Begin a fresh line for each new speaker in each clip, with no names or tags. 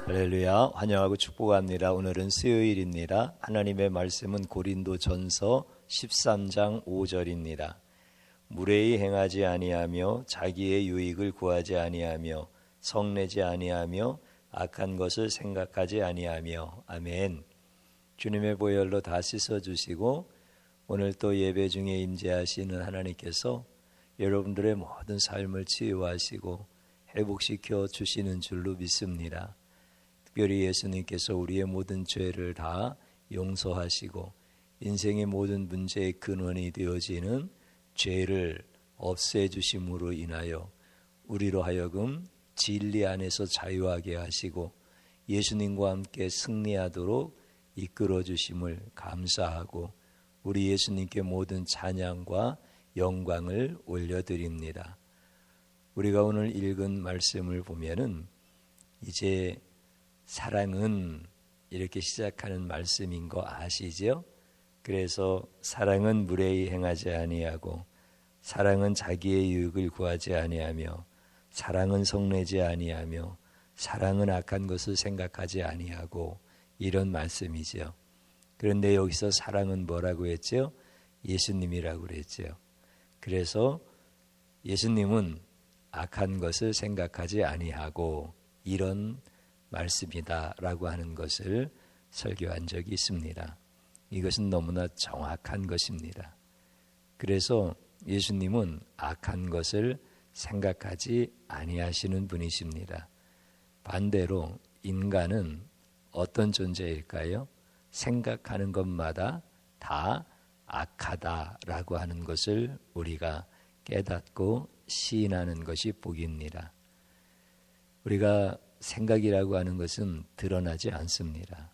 할렐루야, 환영하고 축복합니다. 오늘은 수요일입니다. 하나님의 말씀은 고린도전서 13장 5절입니다. 무례히 행하지 아니하며 자기의 유익을 구하지 아니하며 성내지 아니하며 악한 것을 생각하지 아니하며. 아멘. 주님의 보혈로 다 씻어주시고 오늘 또 예배 중에 임재하시는 하나님께서 여러분들의 모든 삶을 치유하시고 회복시켜 주시는 줄로 믿습니다. 특별히 예수님께서 우리의 모든 죄를 다 용서하시고 인생의 모든 문제의 근원이 되어지는 죄를 없애주심으로 인하여 우리로 하여금 진리 안에서 자유하게 하시고 예수님과 함께 승리하도록 이끌어 주심을 감사하고 우리 예수님께 모든 찬양과 영광을 올려드립니다. 우리가 오늘 읽은 말씀을 보면은 이제 사랑은 이렇게 시작하는 말씀인 거 아시죠? 그래서 사랑은 무례히 행하지 아니하고 사랑은 자기의 유익을 구하지 아니하며 사랑은 성내지 아니하며 사랑은 악한 것을 생각하지 아니하고 이런 말씀이죠. 그런데 여기서 사랑은 뭐라고 했죠? 예수님이라고 그랬죠. 그래서 예수님은 악한 것을 생각하지 아니하고 이런 말씀이다라고 하는 것을 설교한 적이 있습니다. 이것은 너무나 정확한 것입니다. 그래서 예수님은 악한 것을 생각하지 아니하시는 분이십니다. 반대로 인간은 어떤 존재일까요? 생각하는 것마다 다 악하다라고 하는 것을 우리가 깨닫고 시인하는 것이 복입니다. 우리가 생각이라고 하는 것은 드러나지 않습니다.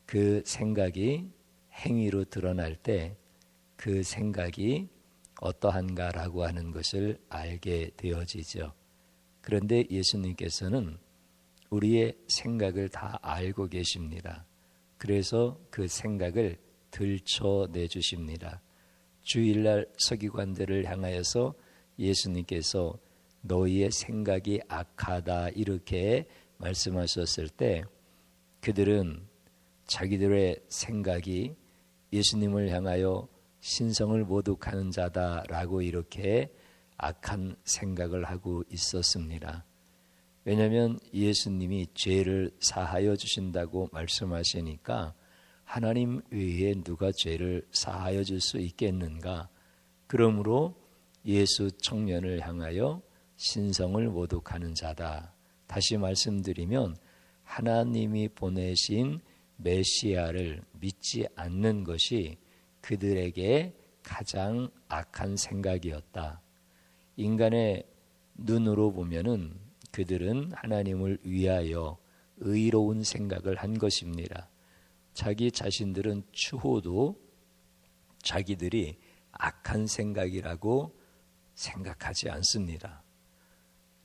그 생각이 행위로 드러날 때 그 생각이 어떠한가라고 하는 것을 알게 되어지죠. 그런데 예수님께서는 우리의 생각을 다 알고 계십니다. 그래서 그 생각을 들춰내 주십니다. 주일날 서기관들을 향하여서 예수님께서 너희의 생각이 악하다 이렇게 말씀하셨을 때 그들은 자기들의 생각이 예수님을 향하여 신성을 모독하는 자다라고 이렇게 악한 생각을 하고 있었습니다. 왜냐하면 예수님이 죄를 사하여 주신다고 말씀하시니까 하나님 외에 누가 죄를 사하여 줄 수 있겠는가? 그러므로 예수 청년을 향하여 신성을 모독하는 자다. 다시 말씀드리면 하나님이 보내신 메시아를 믿지 않는 것이 그들에게 가장 악한 생각이었다. 인간의 눈으로 보면은 그들은 하나님을 위하여 의로운 생각을 한 것입니다. 자기 자신들은 추호도 자기들이 악한 생각이라고 생각하지 않습니다.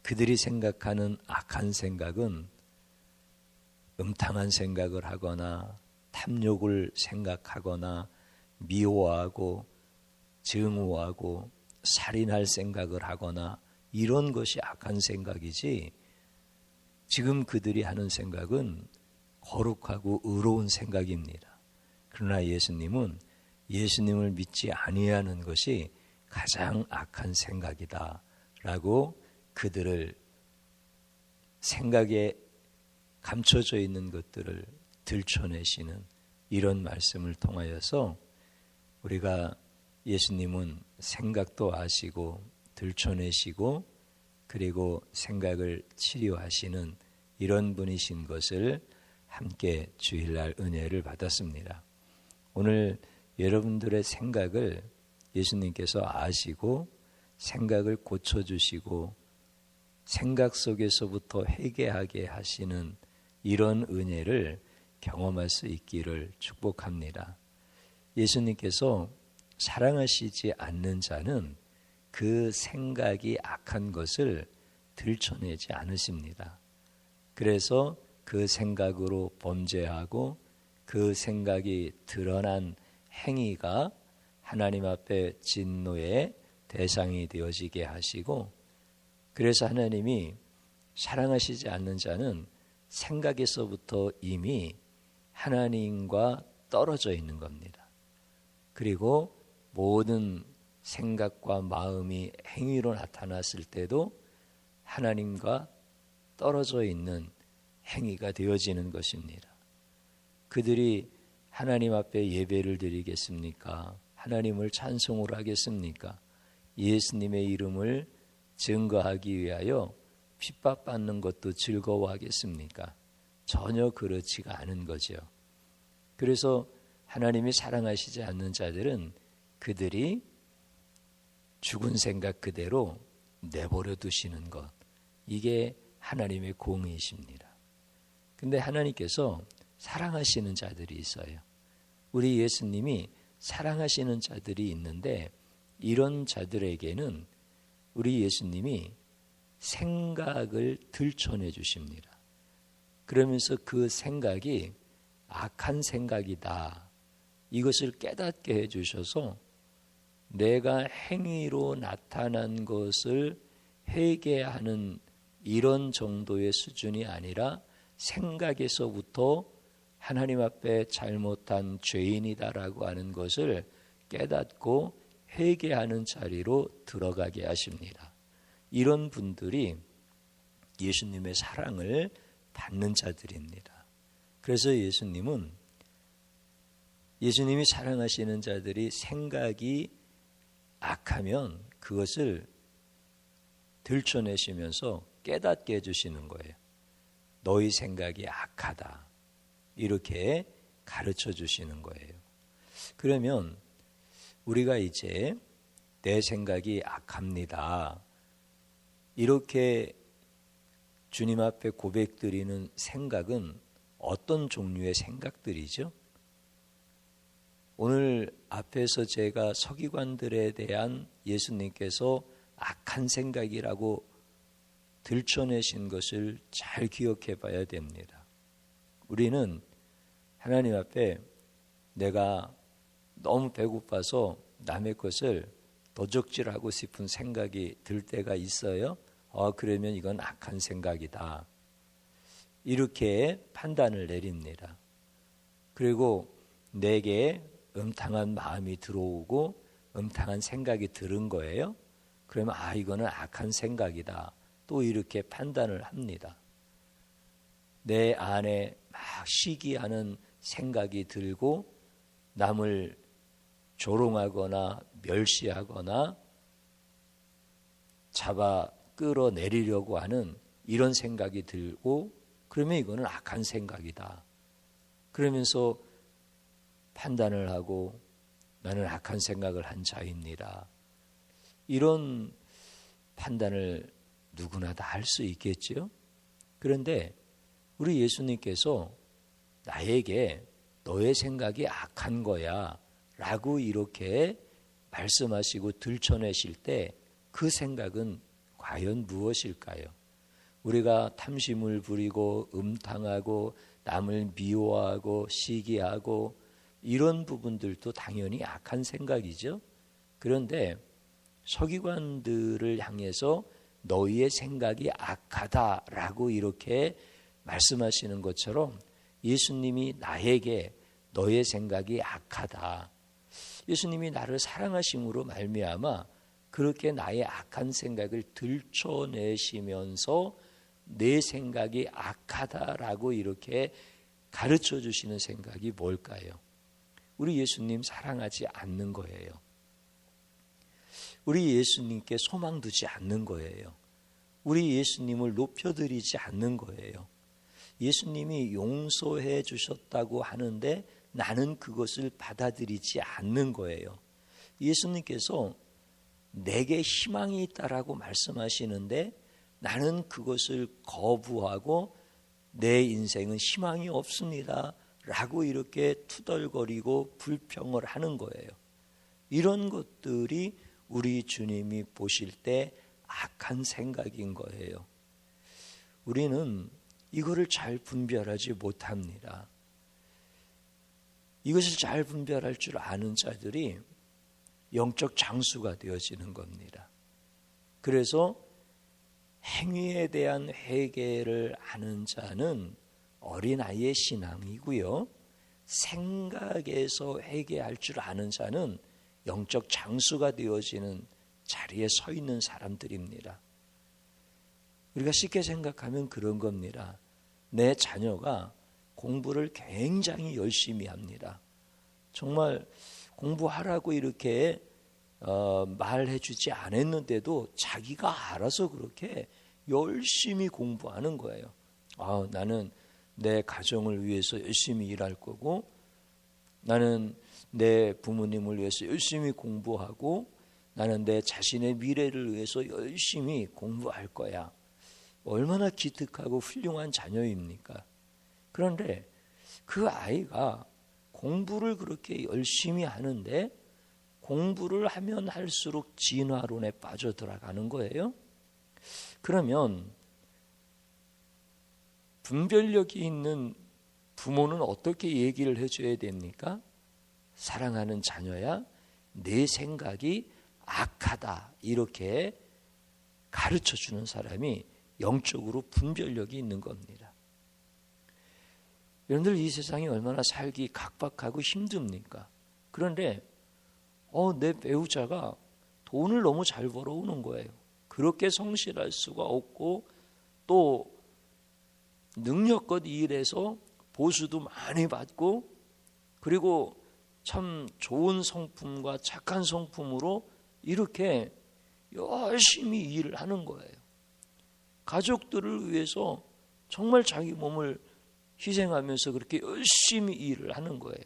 그들이 생각하는 악한 생각은 음탕한 생각을 하거나 탐욕을 생각하거나 미워하고 증오하고 살인할 생각을 하거나 이런 것이 악한 생각이지 지금 그들이 하는 생각은 거룩하고 의로운 생각입니다. 그러나 예수님은 예수님을 믿지 아니하는 것이 가장 악한 생각이다 라고 그들을 생각에 감춰져 있는 것들을 들춰내시는 이런 말씀을 통하여서 우리가 예수님은 생각도 아시고 들춰내시고 그리고 생각을 치료하시는 이런 분이신 것을 함께 주일날 은혜를 받았습니다. 오늘 여러분들의 생각을 예수님께서 아시고 생각을 고쳐주시고 생각 속에서부터 회개하게 하시는 이런 은혜를 경험할 수 있기를 축복합니다. 예수님께서 사랑하시지 않는 자는 그 생각이 악한 것을 들춰내지 않으십니다. 그래서 그 생각으로 범죄하고 그 생각이 드러난 행위가 하나님 앞에 진노의 대상이 되어지게 하시고, 그래서 하나님이 사랑하시지 않는 자는 생각에서부터 이미 하나님과 떨어져 있는 겁니다. 그리고 모든 생각과 마음이 행위로 나타났을 때도 하나님과 떨어져 있는 행위가 되어지는 것입니다. 그들이 하나님 앞에 예배를 드리겠습니까? 하나님을 찬송을 하겠습니까? 예수님의 이름을 증거하기 위하여 핍박받는 것도 즐거워하겠습니까? 전혀 그렇지가 않은 거죠. 그래서 하나님이 사랑하시지 않는 자들은 그들이 죽은 생각 그대로 내버려 두시는 것, 이게 하나님의 공의이십니다. 근데 하나님께서 사랑하시는 자들이 있어요. 우리 예수님이 사랑하시는 자들이 있는데, 이런 자들에게는 우리 예수님이 생각을 들춰내 주십니다. 그러면서 그 생각이 악한 생각이다, 이것을 깨닫게 해주셔서 내가 행위로 나타난 것을 회개하는 이런 정도의 수준이 아니라 생각에서부터 하나님 앞에 잘못한 죄인이다라고 하는 것을 깨닫고 회개하는 자리로 들어가게 하십니다. 이런 분들이 예수님의 사랑을 받는 자들입니다. 그래서 예수님이 사랑하시는 자들이 생각이 악하면 그것을 들춰내시면서 깨닫게 해주시는 거예요. 너희 생각이 악하다, 이렇게 가르쳐 주시는 거예요. 그러면 우리가 이제 내 생각이 악합니다, 이렇게 주님 앞에 고백드리는 생각은 어떤 종류의 생각들이죠? 오늘 앞에서 제가 서기관들에 대한 예수님께서 악한 생각이라고 들춰내신 것을 잘 기억해 봐야 됩니다. 우리는 하나님 앞에 내가 너무 배고파서 남의 것을 도적질하고 싶은 생각이 들 때가 있어요. 그러면 이건 악한 생각이다, 이렇게 판단을 내립니다. 그리고 내게 음탕한 마음이 들어오고 음탕한 생각이 들은 거예요. 그러면 이거는 악한 생각이다, 또 이렇게 판단을 합니다. 내 안에 막 시기하는 생각이 들고 남을 조롱하거나 멸시하거나 잡아 끌어내리려고 하는 이런 생각이 들고, 그러면 이거는 악한 생각이다, 그러면서 판단을 하고 나는 악한 생각을 한 자입니다, 이런 판단을 누구나 다 할 수 있겠죠. 그런데 우리 예수님께서 나에게 너의 생각이 악한 거야 라고 이렇게 말씀하시고 들춰내실 때 그 생각은 과연 무엇일까요? 우리가 탐심을 부리고 음탕하고 남을 미워하고 시기하고 이런 부분들도 당연히 악한 생각이죠. 그런데 서기관들을 향해서 너희의 생각이 악하다라고 이렇게 말씀하시는 것처럼 예수님이 나에게 너의 생각이 악하다, 예수님이 나를 사랑하심으로 말미암아 그렇게 나의 악한 생각을 들춰내시면서 내 생각이 악하다라고 이렇게 가르쳐 주시는 생각이 뭘까요? 우리 예수님 사랑하지 않는 거예요. 우리 예수님께 소망 두지 않는 거예요. 우리 예수님을 높여드리지 않는 거예요. 예수님이 용서해 주셨다고 하는데 나는 그것을 받아들이지 않는 거예요. 예수님께서 내게 희망이 있다라고 말씀하시는데 나는 그것을 거부하고 내 인생은 희망이 없습니다 라고 이렇게 투덜거리고 불평을 하는 거예요. 이런 것들이 우리 주님이 보실 때 악한 생각인 거예요. 우리는 이거를 잘 분별하지 못합니다. 이것을 잘 분별할 줄 아는 자들이 영적 장수가 되어지는 겁니다. 그래서 행위에 대한 회개를 하는 자는 어린아이의 신앙이고요. 생각에서 회개할 줄 아는 자는 영적 장수가 되어지는 자리에 서 있는 사람들입니다. 우리가 쉽게 생각하면 그런 겁니다. 내 자녀가 공부를 굉장히 열심히 합니다. 정말 공부하라고 이렇게 말해주지 않았는데도 자기가 알아서 그렇게 열심히 공부하는 거예요. 나는 내 가정을 위해서 열심히 일할 거고, 나는 내 부모님을 위해서 열심히 공부하고, 나는 내 자신의 미래를 위해서 열심히 공부할 거야. 얼마나 기특하고 훌륭한 자녀입니까? 그런데 그 아이가 공부를 그렇게 열심히 하는데 공부를 하면 할수록 진화론에 빠져들어가는 거예요. 그러면 분별력이 있는 부모는 어떻게 얘기를 해줘야 됩니까? 사랑하는 자녀야, 내 생각이 악하다 이렇게 가르쳐주는 사람이 영적으로 분별력이 있는 겁니다. 여러분들 이 세상이 얼마나 살기 각박하고 힘듭니까? 그런데 내 배우자가 돈을 너무 잘 벌어오는 거예요. 그렇게 성실할 수가 없고 또 능력껏 일해서 보수도 많이 받고 그리고 참 좋은 성품과 착한 성품으로 이렇게 열심히 일을 하는 거예요. 가족들을 위해서 정말 자기 몸을 희생하면서 그렇게 열심히 일을 하는 거예요.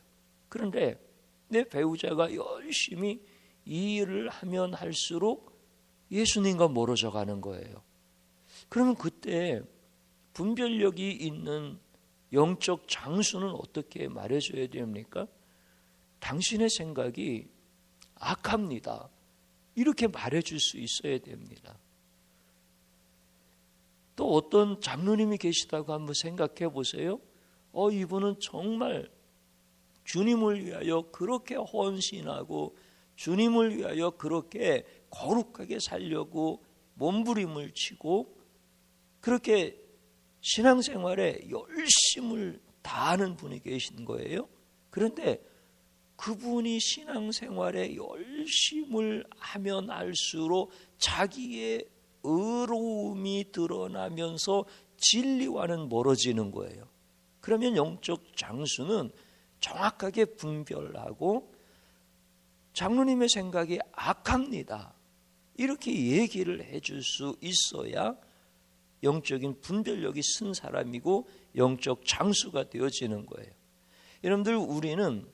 그런데 내 배우자가 열심히 일을 하면 할수록 예수님과 멀어져 가는 거예요. 그러면 그때 분별력이 있는 영적 장수는 어떻게 말해줘야 됩니까? 당신의 생각이 악합니다. 이렇게 말해줄 수 있어야 됩니다. 또 어떤 장로님이 계시다고 한번 생각해 보세요. 이분은 정말 주님을 위하여 그렇게 헌신하고 주님을 위하여 그렇게 거룩하게 살려고 몸부림을 치고 그렇게 신앙생활에 열심을 다하는 분이 계신 거예요. 그런데 그분이 신앙생활에 열심을 하면 할수록 자기의 의로움이 드러나면서 진리와는 멀어지는 거예요. 그러면 영적 장수는 정확하게 분별하고 장로님의 생각이 악합니다. 이렇게 얘기를 해줄 수 있어야 영적인 분별력이 쓴 사람이고 영적 장수가 되어지는 거예요. 여러분들 우리는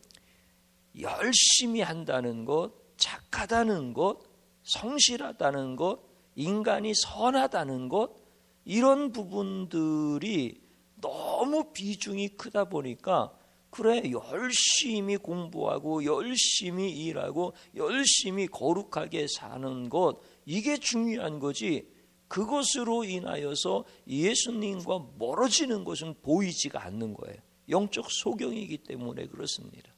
열심히 한다는 것, 착하다는 것, 성실하다는 것, 인간이 선하다는 것 이런 부분들이 너무 비중이 크다 보니까 그래 열심히 공부하고 열심히 일하고 열심히 거룩하게 사는 것 이게 중요한 거지 그것으로 인하여서 예수님과 멀어지는 것은 보이지가 않는 거예요. 영적 소경이기 때문에 그렇습니다.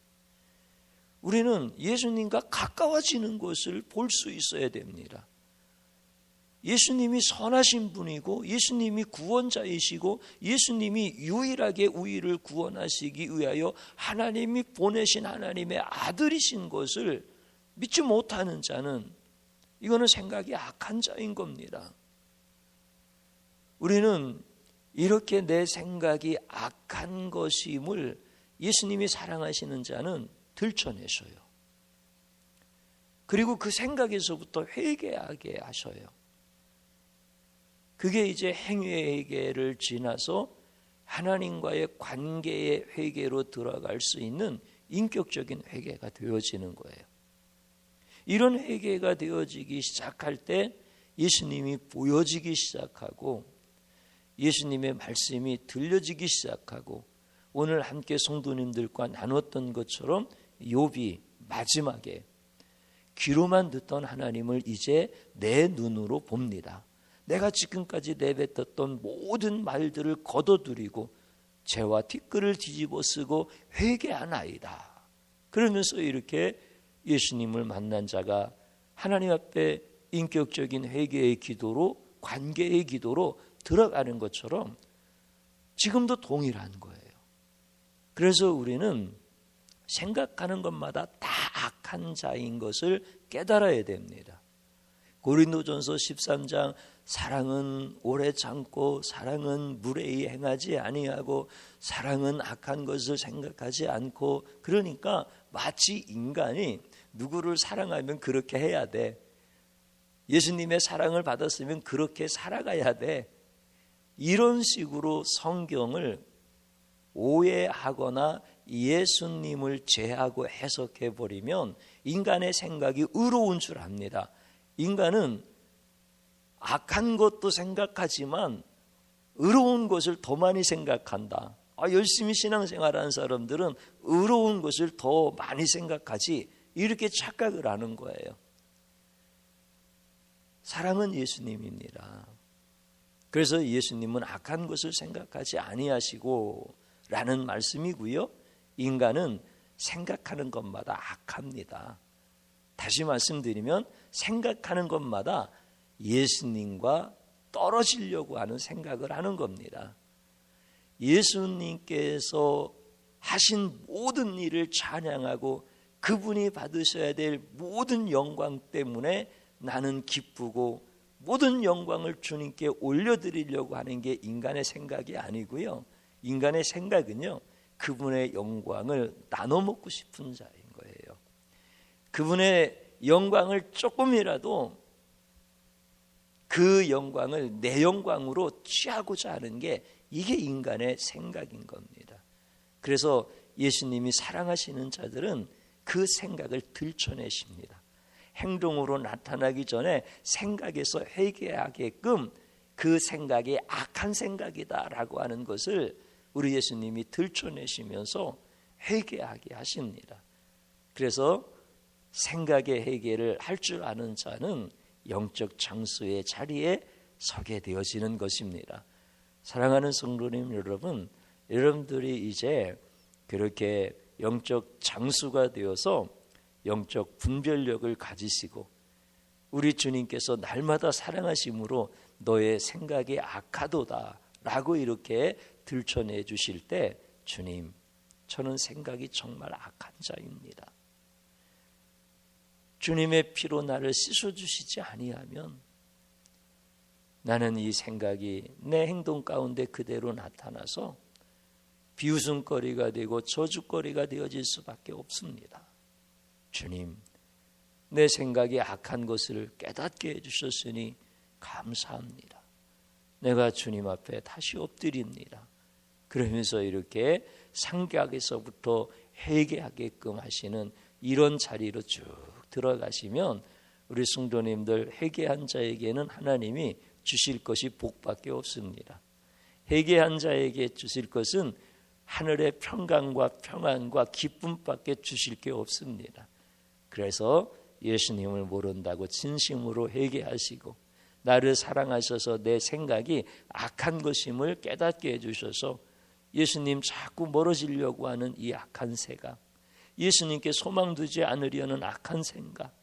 우리는 예수님과 가까워지는 것을 볼 수 있어야 됩니다. 예수님이 선하신 분이고 예수님이 구원자이시고 예수님이 유일하게 우리를 구원하시기 위하여 하나님이 보내신 하나님의 아들이신 것을 믿지 못하는 자는 이거는 생각이 악한 자인 겁니다. 우리는 이렇게 내 생각이 악한 것임을 예수님이 사랑하시는 자는 들춰내셔요. 그리고 그 생각에서부터 회개하게 하셔요. 그게 이제 행위의 회개를 지나서 하나님과의 관계의 회개로 들어갈 수 있는 인격적인 회개가 되어지는 거예요. 이런 회개가 되어지기 시작할 때 예수님이 보여지기 시작하고 예수님의 말씀이 들려지기 시작하고 오늘 함께 성도님들과 나눴던 것처럼 욥이 마지막에 귀로만 듣던 하나님을 이제 내 눈으로 봅니다. 내가 지금까지 내뱉었던 모든 말들을 거둬들이고 죄와 티끌을 뒤집어 쓰고 회개하나이다. 그러면서 이렇게 예수님을 만난 자가 하나님 앞에 인격적인 회개의 기도로 관계의 기도로 들어가는 것처럼 지금도 동일한 거예요. 그래서 우리는 생각하는 것마다 다 악한 자인 것을 깨달아야 됩니다. 고린도전서 13장 사랑은 오래 참고 사랑은 무례히 행하지 아니하고 사랑은 악한 것을 생각하지 않고, 그러니까 마치 인간이 누구를 사랑하면 그렇게 해야 돼. 예수님의 사랑을 받았으면 그렇게 살아가야 돼. 이런 식으로 성경을 오해하거나 예수님을 제하고 해석해버리면 인간의 생각이 의로운 줄 압니다. 인간은 악한 것도 생각하지만 의로운 것을 더 많이 생각한다. 열심히 신앙생활하는 사람들은 의로운 것을 더 많이 생각하지, 이렇게 착각을 하는 거예요. 사랑은 예수님입니다. 그래서 예수님은 악한 것을 생각하지 아니하시고 라는 말씀이고요. 인간은 생각하는 것마다 악합니다. 다시 말씀드리면 생각하는 것마다 예수님과 떨어지려고 하는 생각을 하는 겁니다. 예수님께서 하신 모든 일을 찬양하고 그분이 받으셔야 될 모든 영광 때문에 나는 기쁘고 모든 영광을 주님께 올려드리려고 하는 게 인간의 생각이 아니고요. 인간의 생각은요, 그분의 영광을 나눠 먹고 싶은 자인 거예요. 그분의 영광을 조금이라도 그 영광을 내 영광으로 취하고자 하는 게 이게 인간의 생각인 겁니다. 그래서 예수님이 사랑하시는 자들은 그 생각을 들춰내십니다. 행동으로 나타나기 전에 생각에서 회개하게끔 그 생각이 악한 생각이다라고 하는 것을 우리 예수님이 들춰내시면서 회개하게 하십니다. 그래서 생각의 회개를 할 줄 아는 자는 영적 장수의 자리에 서게 되어지는 것입니다. 사랑하는 성도님 여러분, 여러분들이 이제 그렇게 영적 장수가 되어서 영적 분별력을 가지시고 우리 주님께서 날마다 사랑하심으로 너의 생각이 악하도다 라고 이렇게 들춰내 주실 때, 주님, 저는 생각이 정말 악한 자입니다. 주님의 피로 나를 씻어주시지 아니하면 나는 이 생각이 내 행동 가운데 그대로 나타나서 비웃음거리가 되고 저주거리가 되어질 수밖에 없습니다. 주님, 내 생각이 악한 것을 깨닫게 해주셨으니 감사합니다. 내가 주님 앞에 다시 엎드립니다. 그러면서 이렇게 상각에서부터 회개하게끔 하시는 이런 자리로 쭉 들어가시면 우리 성도님들, 회개한 자에게는 하나님이 주실 것이 복밖에 없습니다. 회개한 자에게 주실 것은 하늘의 평강과 평안과 기쁨밖에 주실 게 없습니다. 그래서 예수님을 모른다고 진심으로 회개하시고 나를 사랑하셔서 내 생각이 악한 것임을 깨닫게 해주셔서 예수님 자꾸 멀어지려고 하는 이 악한 생각, 예수님께 소망 두지 않으려는 악한 생각,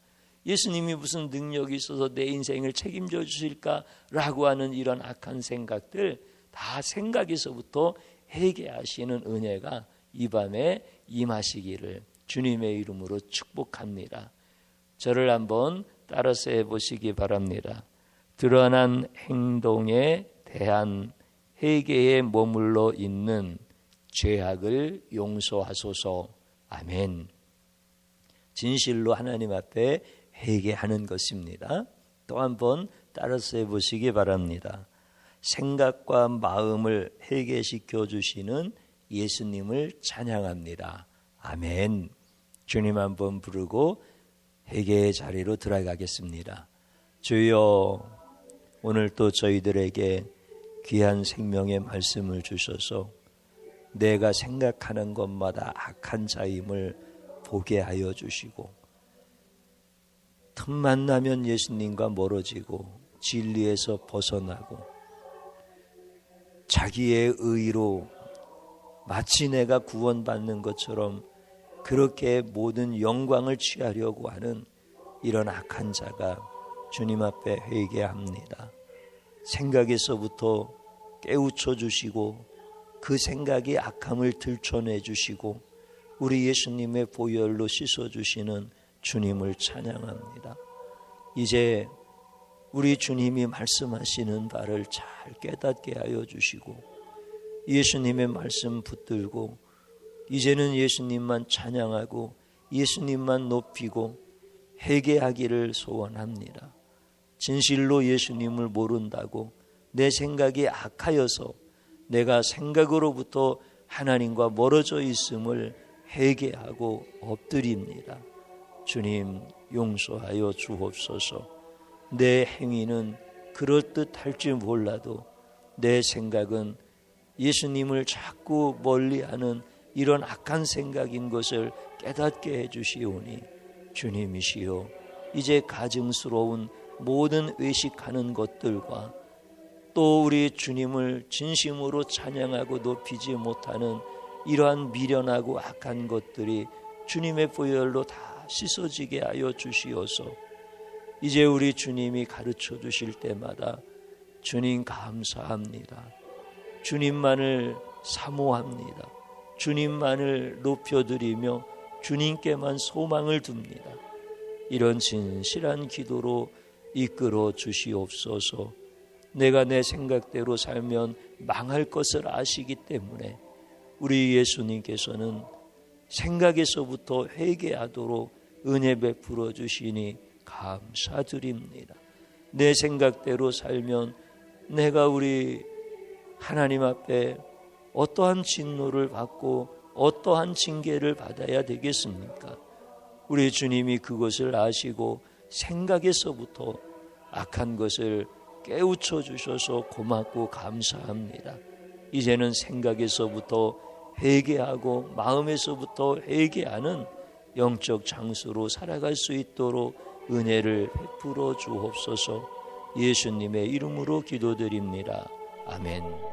예수님이 무슨 능력이 있어서 내 인생을 책임져 주실까라고 하는 이런 악한 생각들, 다 생각에서부터 회개하시는 은혜가 이 밤에 임하시기를 주님의 이름으로 축복합니다. 저를 한번 따라서 해보시기 바랍니다. 드러난 행동에 대한 회개에 머물러 있는 죄악을 용서하소서. 아멘. 진실로 하나님 앞에 회개하는 것입니다. 또 한번 따라서 해보시기 바랍니다. 생각과 마음을 회개시켜 주시는 예수님을 찬양합니다. 아멘. 주님 한번 부르고 회개의 자리로 들어가겠습니다. 주여, 오늘 또 저희들에게 귀한 생명의 말씀을 주셔서 내가 생각하는 것마다 악한 자임을 보게 하여 주시고, 틈만 나면 예수님과 멀어지고 진리에서 벗어나고 자기의 의로 마치 내가 구원받는 것처럼 그렇게 모든 영광을 취하려고 하는 이런 악한 자가 주님 앞에 회개합니다. 생각에서부터 깨우쳐 주시고 그 생각이 악함을 들춰내 주시고 우리 예수님의 보혈로 씻어 주시는 주님을 찬양합니다. 이제 우리 주님이 말씀하시는 바를 잘 깨닫게 하여 주시고 예수님의 말씀 붙들고 이제는 예수님만 찬양하고 예수님만 높이고 회개하기를 소원합니다. 진실로 예수님을 모른다고 내 생각이 악하여서 내가 생각으로부터 하나님과 멀어져 있음을 회개하고 엎드립니다. 주님, 용서하여 주옵소서. 내 행위는 그럴듯할지 몰라도 내 생각은 예수님을 자꾸 멀리하는 이런 악한 생각인 것을 깨닫게 해주시오니 주님이시여, 이제 가증스러운 모든 의식하는 것들과 또 우리 주님을 진심으로 찬양하고 높이지 못하는 이러한 미련하고 악한 것들이 주님의 보혈로 다 씻어지게 하여 주시어서 이제 우리 주님이 가르쳐 주실 때마다 주님 감사합니다. 주님만을 사모합니다. 주님만을 높여드리며 주님께만 소망을 둡니다. 이런 진실한 기도로 이끌어 주시옵소서. 내가 내 생각대로 살면 망할 것을 아시기 때문에 우리 예수님께서는 생각에서부터 회개하도록 은혜 베풀어 주시니 감사드립니다. 내 생각대로 살면 내가 우리 하나님 앞에 어떠한 진노를 받고 어떠한 징계를 받아야 되겠습니까? 우리 주님이 그것을 아시고 생각에서부터 악한 것을 깨우쳐 주셔서 고맙고 감사합니다. 이제는 생각에서부터 회개하고 마음에서부터 회개하는 영적 장수로 살아갈 수 있도록 은혜를 베풀어 주옵소서. 예수님의 이름으로 기도드립니다. 아멘.